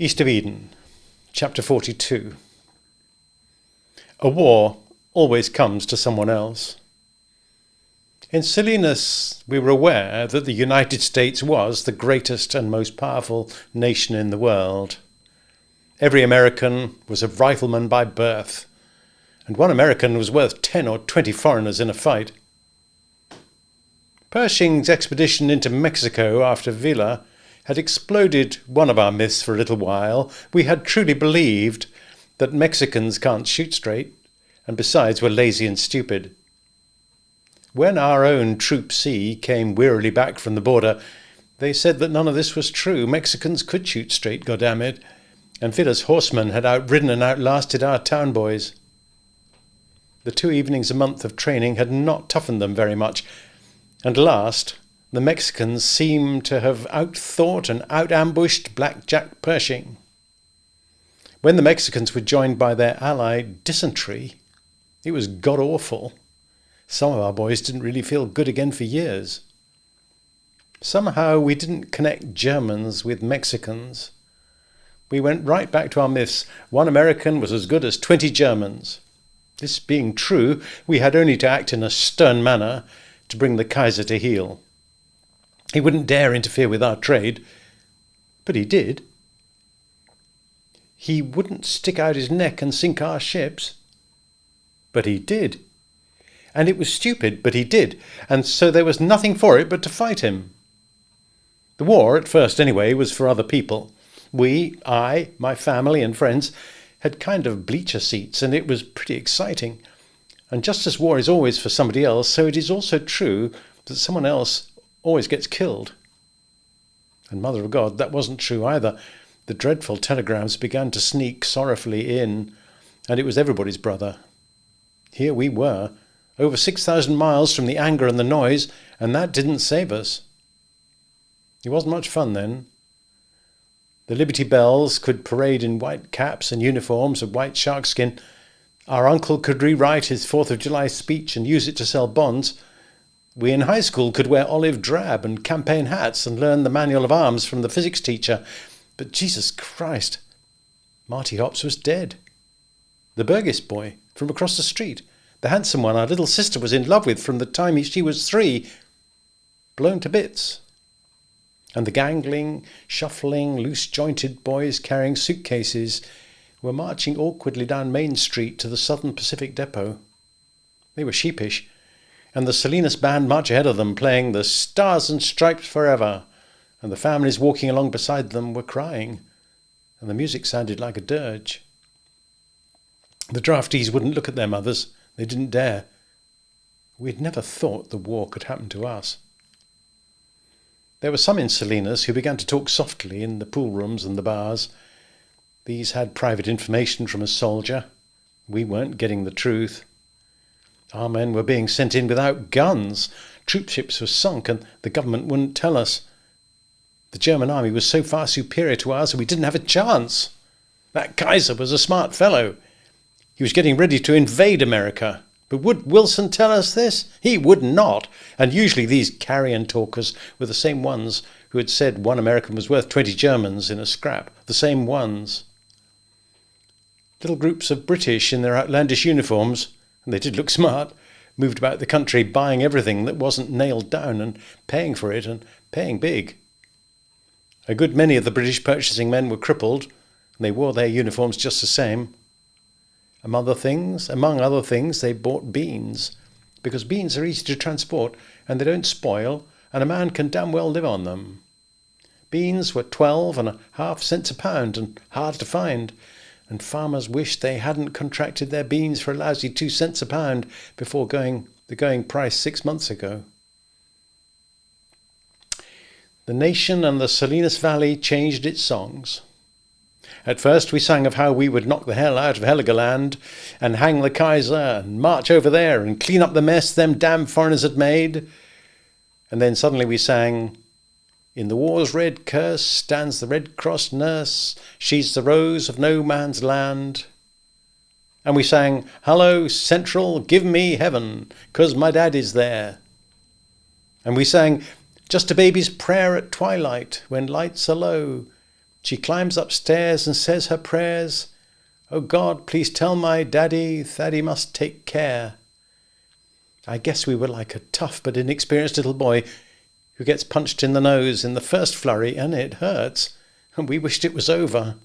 East of Eden, chapter 42. A war always comes to someone else. In silliness, we were aware that the United States was the greatest and most powerful nation in the world. Every American was a rifleman by birth, and one American was worth 10 or 20 foreigners in a fight. Pershing's expedition into Mexico after Villa had exploded one of our myths for a little while. We had truly believed that Mexicans can't shoot straight, and besides were lazy and stupid. When our own Troop C came wearily back from the border, they said that none of this was true. Mexicans could shoot straight, goddammit, and Villa's horsemen had outridden and outlasted our town boys. The 2 evenings a month of training had not toughened them very much, and last, the Mexicans seemed to have outthought and outambushed Black Jack Pershing. When the Mexicans were joined by their ally dysentery, it was god-awful. Some of our boys didn't really feel good again for years. Somehow we didn't connect Germans with Mexicans. We went right back to our myths. One American was as good as 20 Germans. This being true, we had only to act in a stern manner to bring the Kaiser to heel. He wouldn't dare interfere with our trade, but he did. He wouldn't stick out his neck and sink our ships, but he did. And it was stupid, but he did, and so there was nothing for it but to fight him. The war, at first anyway, was for other people. I, my family and friends, had kind of bleacher seats, and it was pretty exciting. And just as war is always for somebody else, so it is also true that someone else always gets killed. And Mother of God, that wasn't true either. The dreadful telegrams began to sneak sorrowfully in, and it was everybody's brother. Here we were, over 6,000 miles from the anger and the noise, and that didn't save us. It wasn't much fun then. The Liberty Bells could parade in white caps and uniforms of white sharkskin. Our uncle could rewrite his 4th of July speech and use it to sell bonds. We in high school could wear olive drab and campaign hats and learn the manual of arms from the physics teacher. But Jesus Christ, Marty Hops was dead. The Burgess boy from across the street, the handsome one our little sister was in love with from the time she was 3, blown to bits. And the gangling, shuffling, loose-jointed boys carrying suitcases were marching awkwardly down Main Street to the Southern Pacific Depot. They were sheepish, and the Salinas band marched ahead of them, playing the Stars and Stripes Forever, and the families walking along beside them were crying, and the music sounded like a dirge. The draftees wouldn't look at their mothers. They didn't dare. We'd never thought the war could happen to us. There were some in Salinas who began to talk softly in the pool rooms and the bars. These had private information from a soldier. We weren't getting the truth. Our men were being sent in without guns. Troop ships were sunk and the government wouldn't tell us. The German army was so far superior to ours that we didn't have a chance. That Kaiser was a smart fellow. He was getting ready to invade America. But would Wilson tell us this? He would not. And usually these carrion talkers were the same ones who had said one American was worth 20 Germans in a scrap. The same ones. Little groups of British in their outlandish uniforms, and they did look smart, moved about the country buying everything that wasn't nailed down and paying for it and paying big. A good many of the British purchasing men were crippled, and they wore their uniforms just the same. Among other things, they bought beans, because beans are easy to transport and they don't spoil, and a man can damn well live on them. Beans were 12.5 cents a pound and hard to find, and farmers wished they hadn't contracted their beans for a lousy 2 cents a pound before the going price 6 months ago. The nation and the Salinas Valley changed its songs. At first we sang of how we would knock the hell out of Heligoland and hang the Kaiser and march over there and clean up the mess them damn foreigners had made. And then suddenly we sang, "In the war's red curse stands the Red Cross nurse, she's the rose of no man's land." And we sang, "Hello, Central, give me heaven, 'cause my daddy's there." And we sang, "Just a baby's prayer at twilight when lights are low, She climbs upstairs and says her prayers. Oh God, please tell my daddy Thaddy must take care. I guess we were like a tough but inexperienced little boy who gets punched in the nose in the first flurry and it hurts, and we wished it was over.